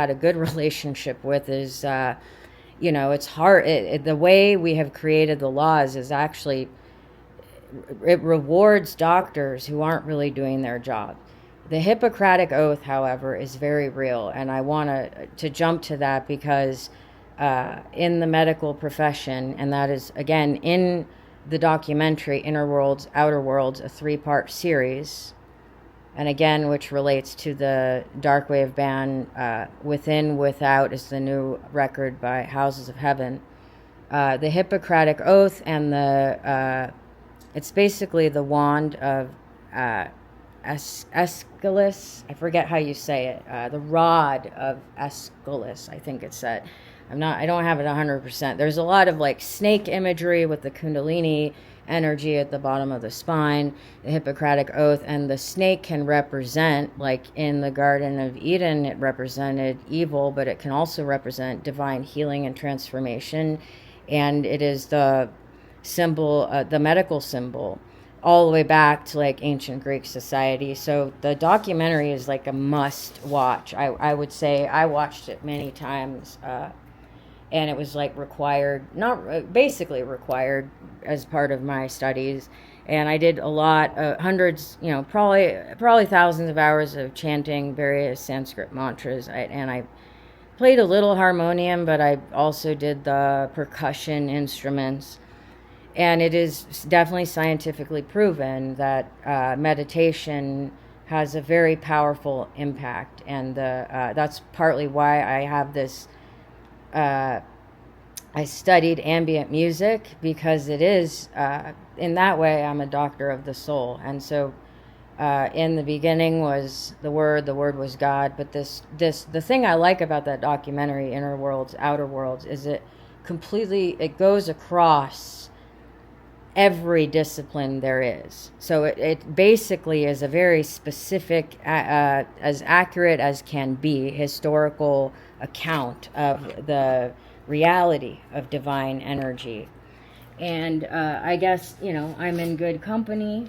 had a good relationship with is, it's hard. The way we have created the laws is actually, it rewards doctors who aren't really doing their job. The Hippocratic Oath, however, is very real, and I want to jump to that because in the medical profession, and that is, again, in the documentary Inner Worlds, Outer Worlds, a 3-part series, and again, which relates to the dark wave band, Within, Without is the new record by Houses of Heaven. The Hippocratic Oath and it's basically the wand of 𝔤𝔬𝔱, I forget how you say it, the rod of 𝔤𝔬𝔱, I think it said. I don't have it 100%. There's a lot of like snake imagery with the kundalini energy at the bottom of the spine, the Hippocratic Oath, and the snake can represent, like in the Garden of Eden, it represented evil, but it can also represent divine healing and transformation, and it is the symbol, the medical symbol, all the way back to like ancient Greek society. So the documentary is like a must watch. I would say I watched it many times, and it was like basically required as part of my studies. And I did a lot, hundreds, probably thousands of hours of chanting various Sanskrit mantras. And I played a little harmonium, but I also did the percussion instruments. And it is definitely scientifically proven that meditation has a very powerful impact. And that's partly why I have this, I studied ambient music, because it is, in that way, I'm a doctor of the soul. And so in the beginning was the Word was God. But the thing I like about that documentary, Inner Worlds, Outer Worlds, is it goes across every discipline there is. So it basically is a very specific, as accurate as can be, historical account of the reality of divine energy. And I guess, I'm in good company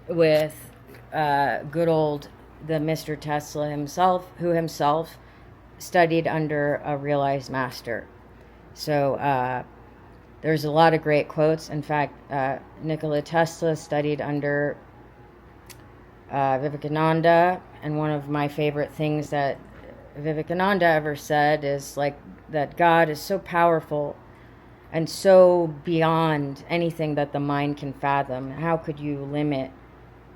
with good old the Mr. Tesla himself, who himself studied under a realized master. So there's a lot of great quotes. In fact, Nikola Tesla studied under Vivekananda, and one of my favorite things that Vivekananda ever said is like that God is so powerful and so beyond anything that the mind can fathom. How could you limit?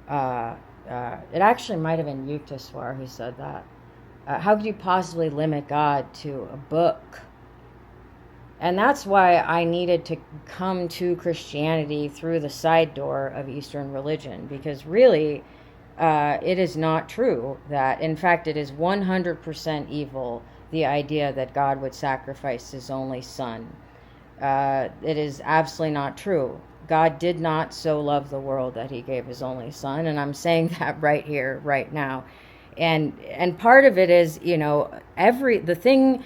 It actually might have been 𝔤𝔬𝔱 who said that. How could you possibly limit God to a book? And that's why I needed to come to Christianity through the side door of Eastern religion, because really, it is not true that, in fact, it is 100% evil, the idea that God would sacrifice his only son. It is absolutely not true. God did not so love the world that he gave his only son, and I'm saying that right here, right now. And part of it is, the thing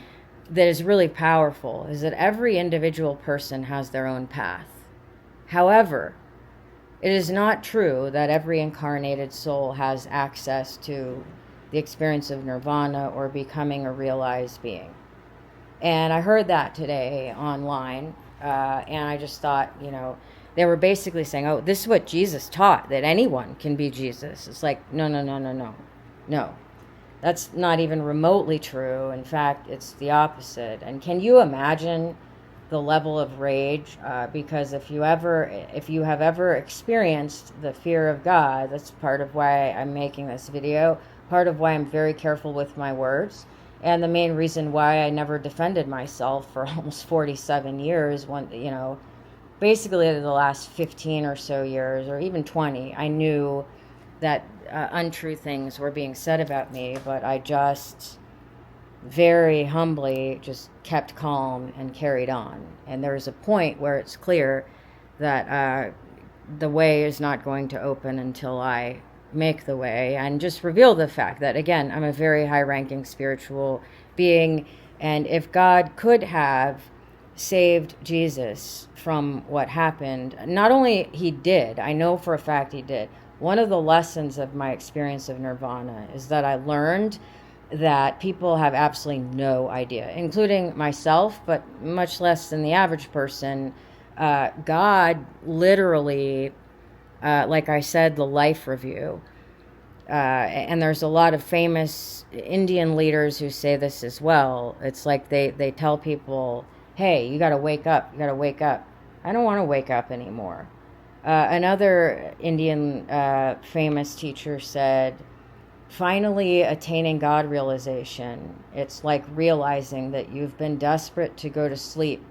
that is really powerful is that every individual person has their own path. However, it is not true that every incarnated soul has access to the experience of nirvana or becoming a realized being. And I heard that today online, and I just thought, they were basically saying, oh, this is what Jesus taught, that anyone can be Jesus. It's like, no. That's not even remotely true. In fact, it's the opposite. And can you imagine the level of rage? Because if you have ever experienced the fear of God, that's part of why I'm making this video, part of why I'm very careful with my words, and the main reason why I never defended myself for almost 47 years, basically the last 15 or so years, or even 20, I knew that untrue things were being said about me, but I just very humbly just kept calm and carried on. And there's a point where it's clear that the way is not going to open until I make the way and just reveal the fact that, again, I'm a very high-ranking spiritual being, and if God could have saved Jesus from what happened, not only he did, I know for a fact he did. One of the lessons of my experience of nirvana is that I learned that people have absolutely no idea, including myself, but much less than the average person. God literally, like I said, the life review, and there's a lot of famous Indian leaders who say this as well. It's like they tell people, hey, you got to wake up, you got to wake up. I don't want to wake up anymore. Another Indian famous teacher said, finally attaining God realization, it's like realizing that you've been desperate to go to sleep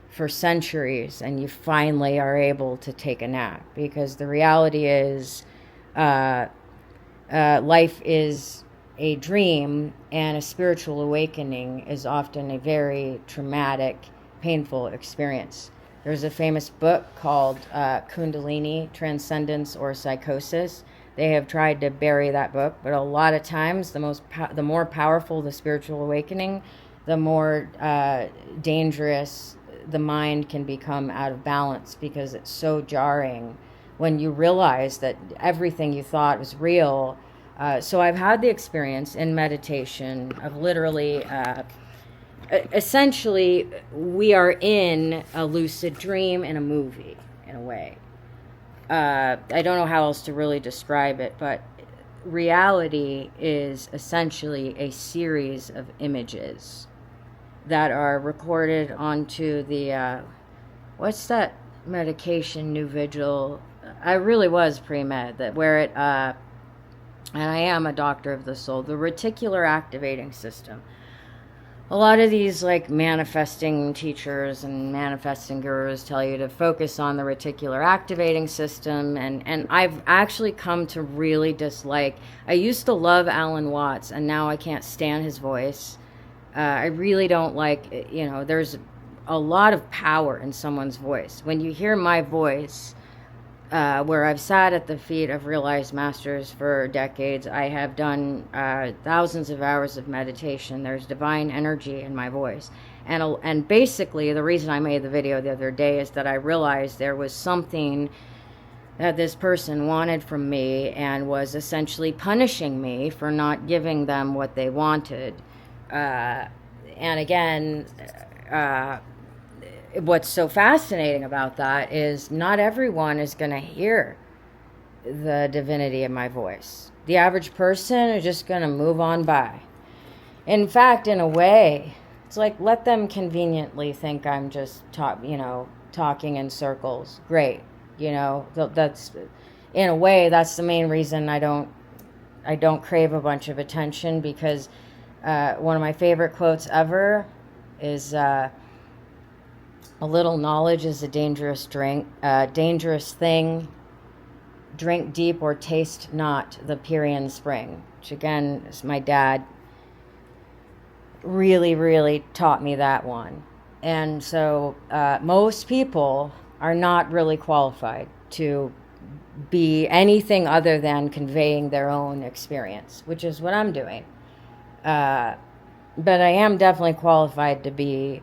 for centuries and you finally are able to take a nap, because the reality is life is a dream, and a spiritual awakening is often a very traumatic, painful experience. There's a famous book called Kundalini, Transcendence or Psychosis. They have tried to bury that book, but a lot of times the more powerful the spiritual awakening, the more dangerous the mind can become out of balance, because it's so jarring when you realize that everything you thought was real. So I've had the experience in meditation of literally, essentially, we are in a lucid dream in a movie, in a way. I don't know how else to really describe it, but reality is essentially a series of images that are recorded onto the, what's that medication, New Vigil? I really was pre-med, that where it, and I am a doctor of the soul, the reticular activating system. A lot of these like manifesting teachers and manifesting gurus tell you to focus on the reticular activating system, and I've actually come to really dislike, I used to love Alan Watts, and now I can't stand his voice. I really don't like, there's a lot of power in someone's voice. When you hear my voice, where I've sat at the feet of realized masters for decades, I have done thousands of hours of meditation. There's divine energy in my voice. And basically, the reason I made the video the other day is that I realized there was something that this person wanted from me and was essentially punishing me for not giving them what they wanted. And again, what's so fascinating about that is not everyone is going to hear the divinity of my voice. The average person is just going to move on by. In fact, in a way, it's like, let them conveniently think I'm just talking in circles. Great. That's, in a way, that's the main reason I don't crave a bunch of attention, because one of my favorite quotes ever is, a little knowledge is a dangerous thing. Drink deep or taste not the Pierian spring, which again is my dad really, really taught me that one. And so most people are not really qualified to be anything other than conveying their own experience, which is what I'm doing. But I am definitely qualified to be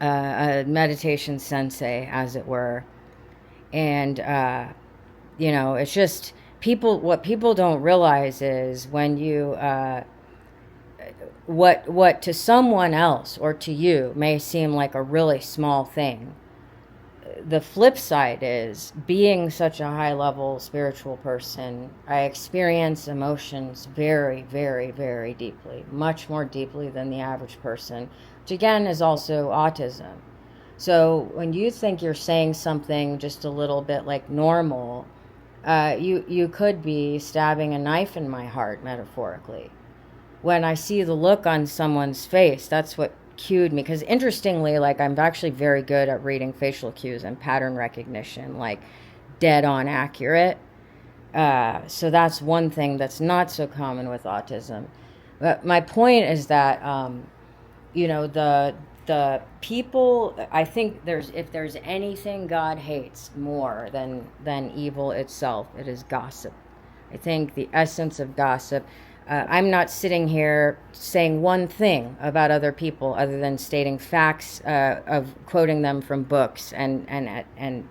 a meditation sensei, as it were. And, it's just what people don't realize is when you, what to someone else or to you may seem like a really small thing. The flip side is, being such a high-level spiritual person, I experience emotions very, very, very deeply, much more deeply than the average person, which again is also autism. So when you think you're saying something just a little bit like normal, you could be stabbing a knife in my heart, metaphorically. When I see the look on someone's face, that's what cued me, because interestingly, like, I'm actually very good at reading facial cues and pattern recognition, like dead on accurate. So that's one thing that's not so common with autism. But my point is that, the people, I think if there's anything God hates more than evil itself, it is gossip. I think the essence of gossip, I'm not sitting here saying one thing about other people other than stating facts, of quoting them from books, and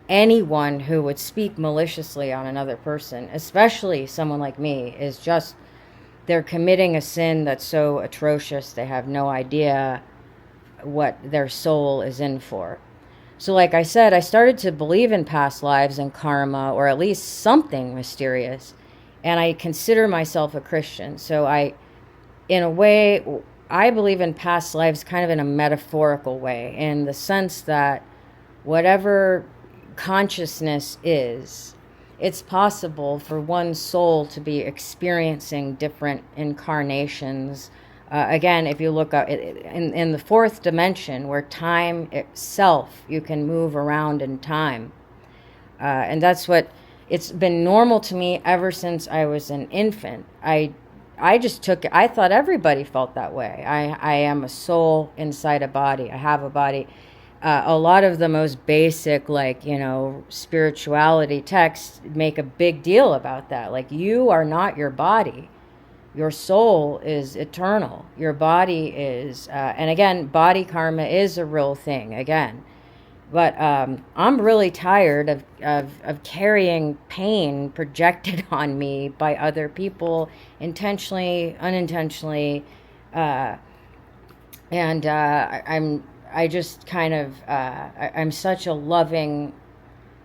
anyone who would speak maliciously on another person, especially someone like me, is just they're committing a sin that's so atrocious they have no idea what their soul is in for. So like I said, I started to believe in past lives and karma, or at least something mysterious, and I consider myself a Christian. So in a way, I believe in past lives kind of in a metaphorical way, in the sense that whatever consciousness is, it's possible for one soul to be experiencing different incarnations. Again, if you look up in the fourth dimension, where time itself, you can move around in time. And that's what, it's been normal to me ever since I was an infant. I just took it, I thought everybody felt that way. I am a soul inside a body. I have a body. A lot of the most basic, like, spirituality texts make a big deal about that. Like, you are not your body. Your soul is eternal. Your body is, and again, body karma is a real thing, again. But I'm really tired of carrying pain projected on me by other people, intentionally, unintentionally, and I just kind of, I'm such a loving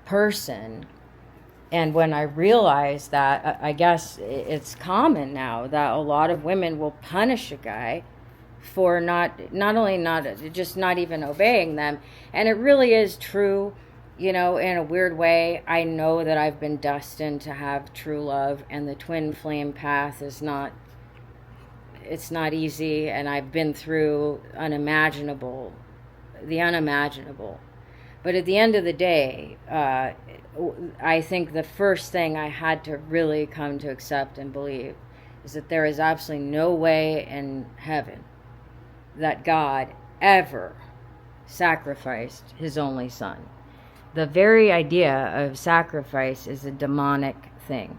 person. And when I realize that, I guess it's common now that a lot of women will punish a guy for not even obeying them. And it really is true, in a weird way. I know that I've been destined to have true love, and the twin flame path is not, it's not easy, and I've been through the unimaginable. But at the end of the day, I think the first thing I had to really come to accept and believe is that there is absolutely no way in heaven that God ever sacrificed his only son. The very idea of sacrifice is a demonic thing.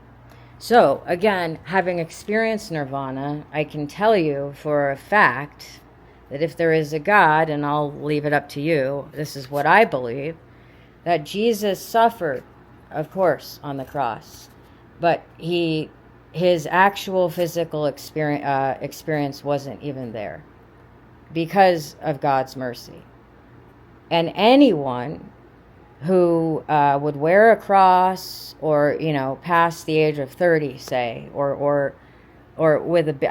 So, again, having experienced nirvana, I can tell you for a fact that if there is a God, and I'll leave it up to you, this is what I believe, that Jesus suffered, of course, on the cross, but his actual physical experience wasn't even there because of God's mercy. And anyone who would wear a cross, or past the age of 30, say, or with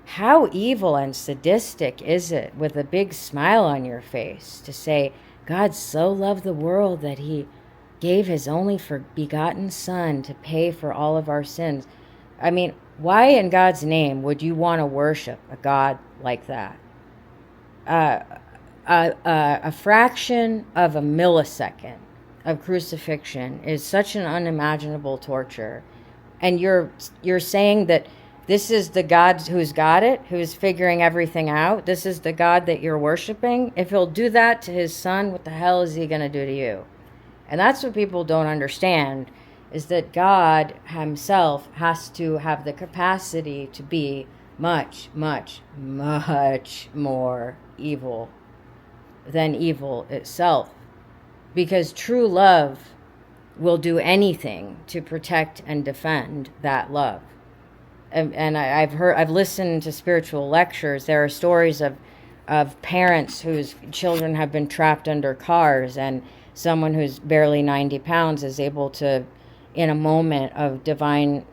how evil and sadistic is it, with a big smile on your face, to say, God so loved the world that he gave his only begotten son to pay for all of our sins. Why in God's name would you want to worship a God like that? A fraction of a millisecond of crucifixion is such an unimaginable torture. And you're saying that this is the God who's got it, who's figuring everything out. This is the God that you're worshiping. If he'll do that to his son, what the hell is he going to do to you? And that's what people don't understand, is that God himself has to have the capacity to be much, much, much more evil than evil itself. Because true love will do anything to protect and defend that love. And I've listened to spiritual lectures. There are stories of parents whose children have been trapped under cars, and someone who's barely 90 pounds is able to, in a moment of divine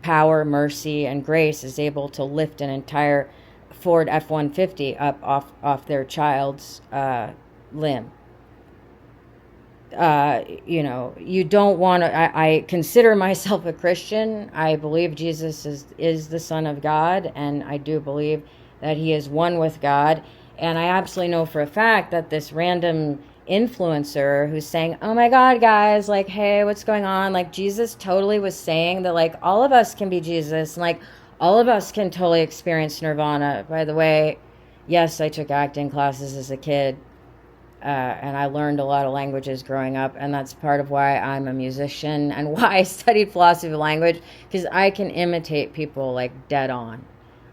power, mercy, and grace, is able to lift an entire Ford F-150 up off their child's limb. You don't want to, I consider myself a Christian. I believe Jesus is the Son of God, and I do believe that he is one with God. And I absolutely know for a fact that this random influencer who's saying, oh my God, guys, like, hey, what's going on? Like, Jesus totally was saying that, like, all of us can be Jesus, and like, all of us can totally experience nirvana. By the way, yes, I took acting classes as a kid. And I learned a lot of languages growing up, and that's part of why I'm a musician and why I studied philosophy of language, because I can imitate people like dead on.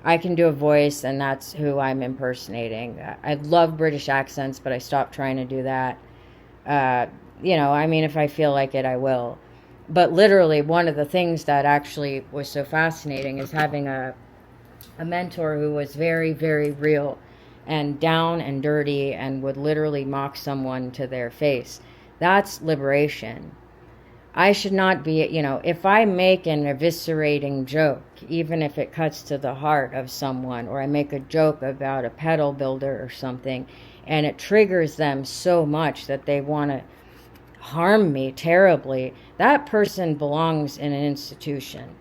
I can do a voice, and that's who I'm impersonating. I love British accents, but I stopped trying to do that. If I feel like it, I will. But literally, one of the things that actually was so fascinating is having a a mentor who was very, very real and down and dirty and would literally mock someone to their face. That's liberation. I should not be, if I make an eviscerating joke, even if it cuts to the heart of someone, or I make a joke about a pedal builder or something, and it triggers them so much that they want to harm me terribly, that person belongs in an institution.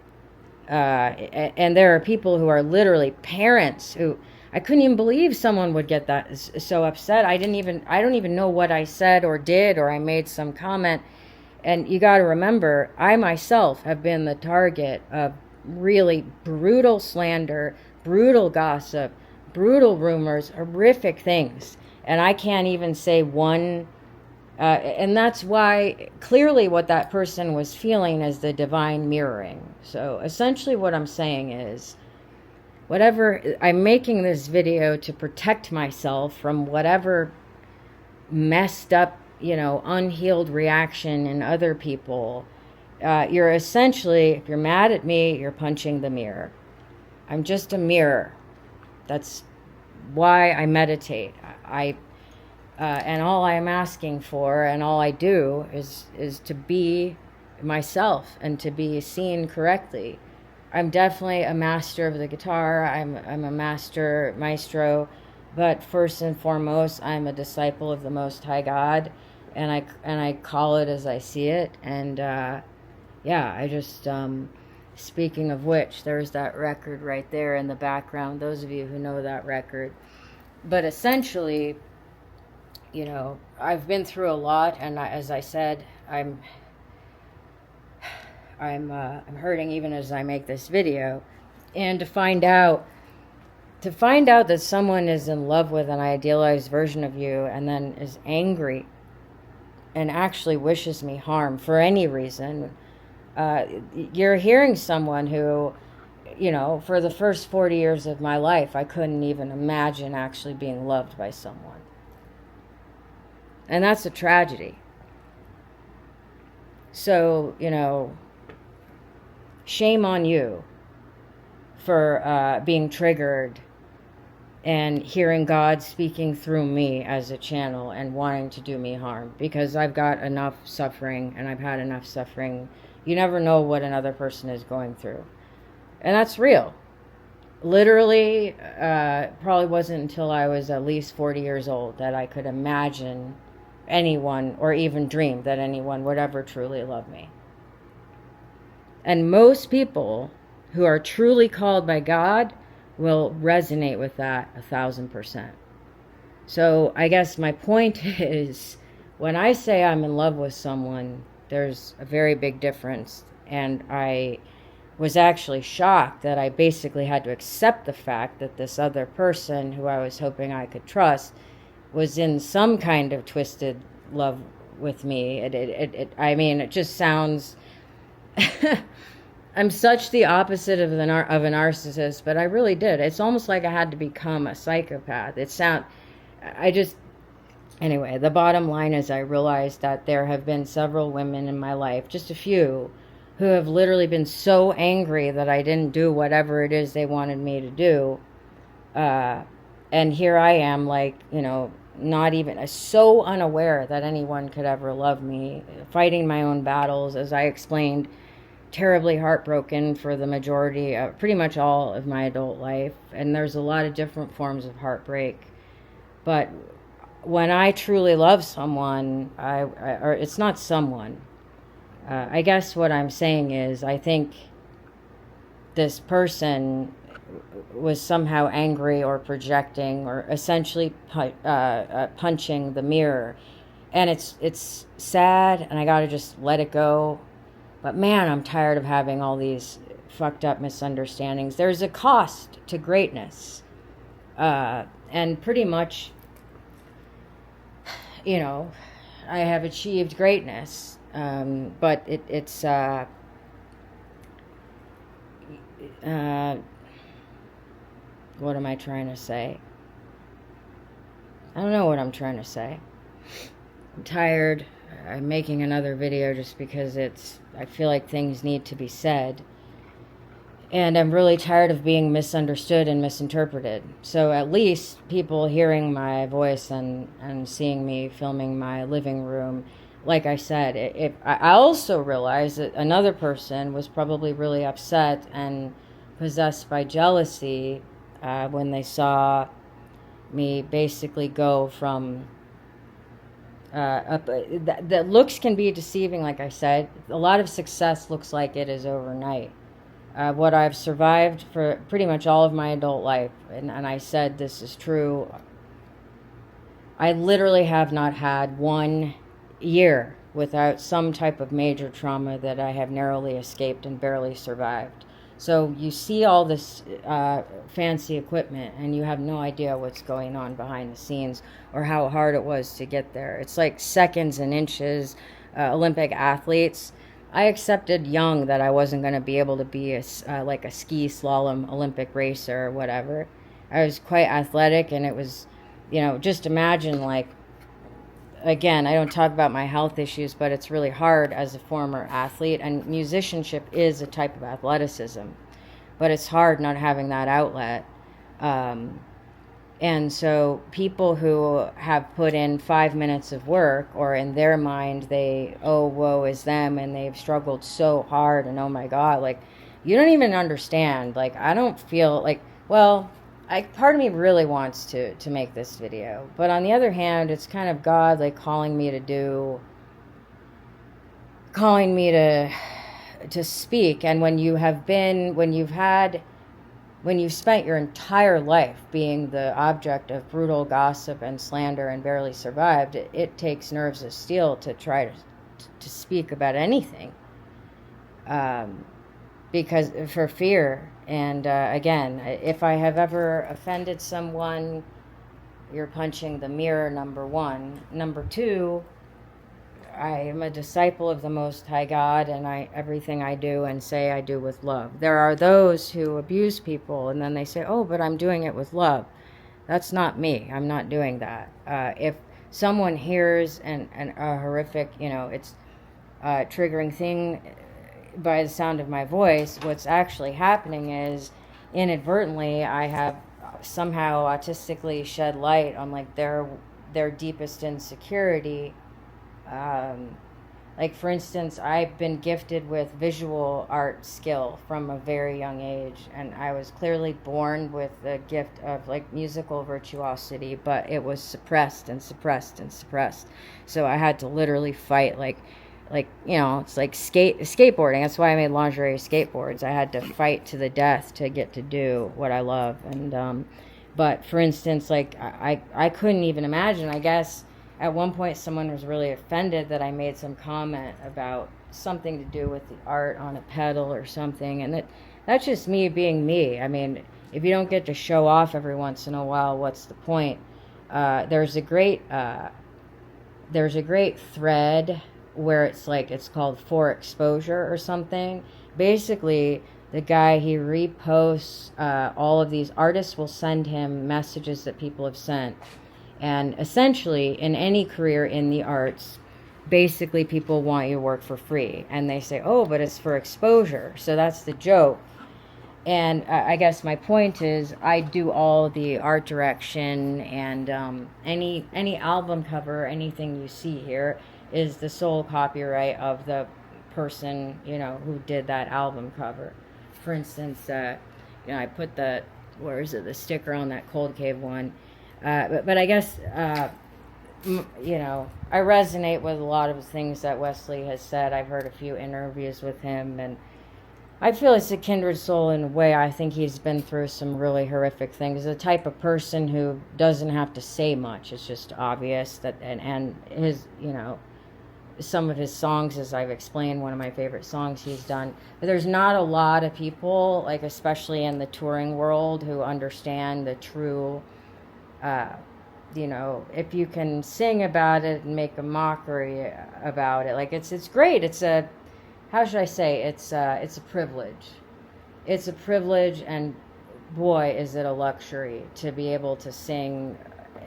And there are people who are literally parents who, I couldn't even believe someone would get that so upset. I don't even know what I said or did, or I made some comment. And you got to remember, I myself have been the target of really brutal slander, brutal gossip, brutal rumors, horrific things. And I can't even say one. And that's why clearly what that person was feeling is the divine mirroring. So essentially what I'm saying is, whatever, I'm making this video to protect myself from whatever messed up, unhealed reaction in other people. You're essentially, if you're mad at me, you're punching the mirror. I'm just a mirror. That's why I meditate. And all I'm asking for, and all I do, is to be myself and to be seen correctly. I'm definitely a master of the guitar. I'm a maestro, but first and foremost, I'm a disciple of the Most High God, and I call it as I see it. And I just speaking of which, there's that record right there in the background. Those of you who know that record, but essentially, I've been through a lot, and as I said, I'm hurting even as I make this video. And to find out that someone is in love with an idealized version of you and then is angry and actually wishes me harm for any reason, you're hearing someone who, for the first 40 years of my life, I couldn't even imagine actually being loved by someone. And that's a tragedy. So, shame on you for being triggered and hearing God speaking through me as a channel and wanting to do me harm, because I've got enough suffering and I've had enough suffering. You never know what another person is going through. And that's real. Literally, probably wasn't until I was at least 40 years old that I could imagine anyone, or even dream that anyone would ever truly love me. And most people who are truly called by God will resonate with that 1,000%. So I guess my point is, when I say I'm in love with someone, there's a very big difference. And I was actually shocked that I basically had to accept the fact that this other person who I was hoping I could trust was in some kind of twisted love with me. It just sounds I'm such the opposite of a narcissist, but I really did. It's almost like I had to become a psychopath. Anyway, the bottom line is I realized that there have been several women in my life, just a few, who have literally been so angry that I didn't do whatever it is they wanted me to do. And here I am, not even so unaware that anyone could ever love me, fighting my own battles, as I explained, terribly heartbroken for the majority, pretty much all of my adult life. And there's a lot of different forms of heartbreak. But when I truly love someone, or it's not someone, I guess what I'm saying is, I think this person was somehow angry or projecting or essentially punching the mirror. And it's sad, and I gotta just let it go. But man, I'm tired of having all these fucked up misunderstandings. There's a cost to greatness. And pretty much, I have achieved greatness. But it's what am I trying to say? I don't know what I'm trying to say. I'm tired. I'm making another video just because I feel like things need to be said. And I'm really tired of being misunderstood and misinterpreted. So at least people hearing my voice and seeing me filming my living room, like I said, I also realized that another person was probably really upset and possessed by jealousy when they saw me basically go from that looks can be deceiving, like I said. A lot of success looks like it is overnight. What I've survived for pretty much all of my adult life, and I said this is true, I literally have not had 1 year without some type of major trauma that I have narrowly escaped and barely survived. So you see all this fancy equipment and you have no idea what's going on behind the scenes or how hard it was to get there. It's like seconds and inches. Olympic athletes, I accepted young that I wasn't going to be able to be like a ski slalom Olympic racer or whatever. I was quite athletic, and it was, just imagine, like, again, I don't talk about my health issues, but it's really hard as a former athlete, and musicianship is a type of athleticism, but it's hard not having that outlet. And so people who have put in 5 minutes of work, or in their mind, woe is them, and they've struggled so hard, and oh my God, like, you don't even understand. Like, I don't feel like, well, part of me really wants to make this video, but on the other hand, it's kind of God, like, calling me to speak. And when you've spent your entire life being the object of brutal gossip and slander and barely survived, it takes nerves of steel to try to speak about anything, because for fear. And again, if I have ever offended someone, you're punching the mirror, number one. Number two, I am a disciple of the Most High God, and everything I do and say I do with love. There are those who abuse people, and then they say, oh, but I'm doing it with love. That's not me. I'm not doing that. If someone hears a horrific, it's a triggering thing by the sound of my voice, what's actually happening is inadvertently I have somehow autistically shed light on, like, their deepest insecurity. Like, for instance, I've been gifted with visual art skill from a very young age, and I was clearly born with the gift of, like, musical virtuosity, but it was suppressed and suppressed and suppressed. So I had to literally fight, like it's like skateboarding. That's why I made lingerie skateboards. I had to fight to the death to get to do what I love. And but for instance, like, I couldn't even imagine, I guess at one point someone was really offended that I made some comment about something to do with the art on a pedal or something, and that's just me being me. I mean, if you don't get to show off every once in a while, what's the point? There's a great thread where it's called For Exposure or something. Basically, the guy, he reposts all of these artists will send him messages that people have sent. And essentially, in any career in the arts, basically people want your work for free. And they say, oh, but it's for exposure. So that's the joke. And I guess my point is, I do all the art direction, and any album cover, anything you see here, is the sole copyright of the person, who did that album cover. For instance, I put the sticker on that Cold Cave one. But I guess, I resonate with a lot of the things that Wesley has said. I've heard a few interviews with him, and I feel it's a kindred soul in a way. I think he's been through some really horrific things. The type of person who doesn't have to say much. It's just obvious that, and his, some of his songs, as I've explained, one of my favorite songs he's done. But there's not a lot of people, like, especially in the touring world, who understand the true, if you can sing about it and make a mockery about it, like, it's great. It's a, how should I say, it's a privilege. It's a privilege, and boy, is it a luxury to be able to sing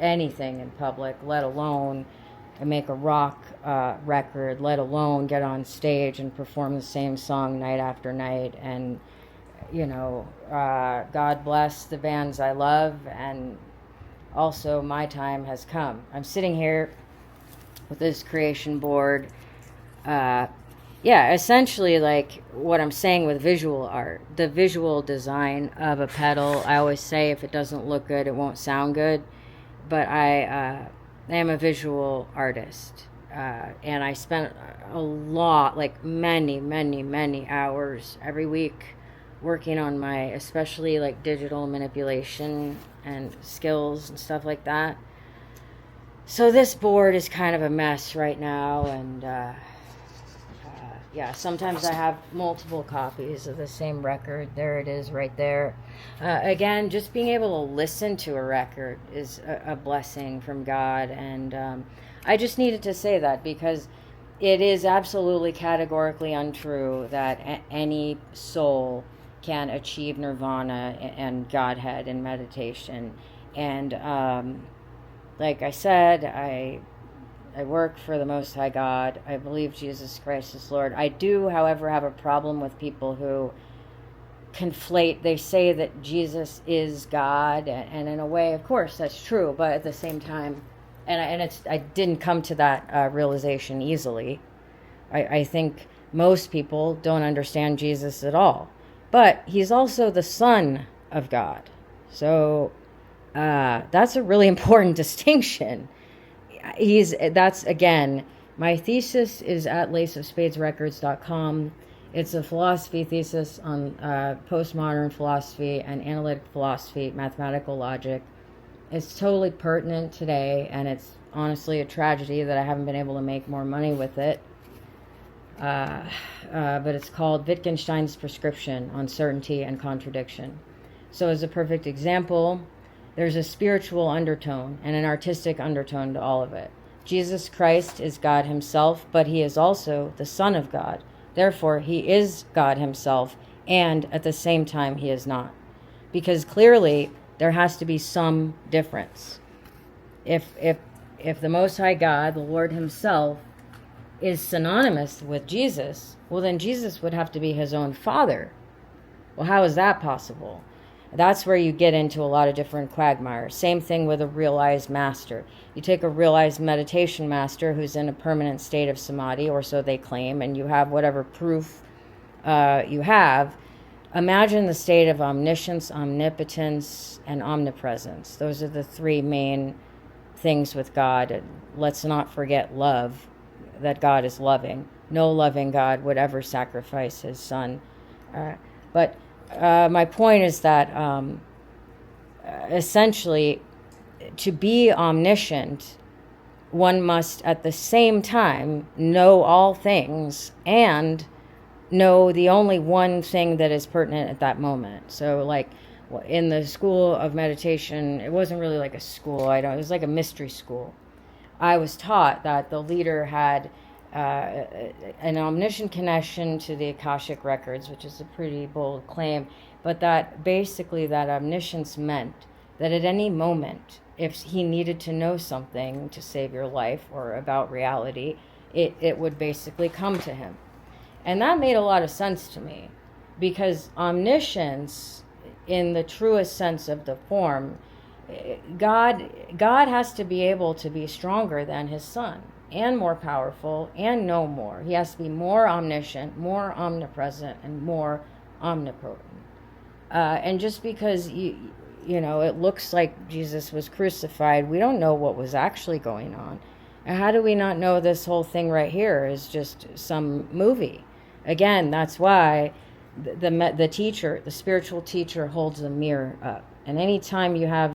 anything in public, let alone make a rock record, let alone get on stage and perform the same song night after night. And God bless the bands I love, and also my time has come. I'm sitting here with this creation board. Essentially like what I'm saying with visual art, the visual design of a pedal. I always say if it doesn't look good, it won't sound good. But I am a visual artist. And I spent a lot, like many hours every week working on my, especially like digital manipulation and skills and stuff like that. So this board is kind of a mess right now, and sometimes I have multiple copies of the same record. There it is right there. Again, just being able to listen to a record is a blessing from God, and I just needed to say that because it is absolutely categorically untrue that any soul can achieve nirvana and Godhead in meditation. And like I said, I work for the Most High God. I believe Jesus Christ is Lord. I do, however, have a problem with people who conflate. They say that Jesus is God, and in a way, of course, that's true. But at the same time, I didn't come to that realization easily. I think most people don't understand Jesus at all. But he's also the Son of God. So that's a really important distinction. That's again, my thesis is at laceofspadesrecords.com. It's a philosophy thesis on postmodern philosophy and analytic philosophy, mathematical logic. It's totally pertinent today, and it's honestly a tragedy that I haven't been able to make more money with it. But it's called Wittgenstein's Prescription on Certainty and Contradiction. So as a perfect example, there's a spiritual undertone and an artistic undertone to all of it. Jesus Christ is God himself, but he is also the Son of God. Therefore, he is God himself, and at the same time, he is not. Because clearly, there has to be some difference. If the Most High God, the Lord himself, is synonymous with Jesus, well, then Jesus would have to be his own father. Well, how is that possible? That's where you get into a lot of different quagmires. Same thing with a realized master. You take a realized meditation master who's in a permanent state of samadhi, or so they claim, and you have whatever proof you have. Imagine the state of omniscience, omnipotence, and omnipresence. Those are the three main things with God. Let's not forget love, that God is loving. No loving God would ever sacrifice his son. But my point is that essentially, to be omniscient, one must at the same time know all things and know the only one thing that is pertinent at that moment. So like in the school of meditation, it wasn't really like a school. It was like a mystery school. I was taught that the leader had an omniscient connection to the Akashic records, which is a pretty bold claim, but that basically that omniscience meant that at any moment, if he needed to know something to save your life or about reality, it would basically come to him. And that made a lot of sense to me, because omniscience, in the truest sense of the form, God has to be able to be stronger than his son, and more powerful, and know more. He has to be more omniscient, more omnipresent, and more omnipotent. And just because you know it looks like Jesus was crucified, we don't know what was actually going on. And how do we not know this whole thing right here is just some movie? Again, that's why the teacher, the spiritual teacher, holds a mirror up. And anytime you have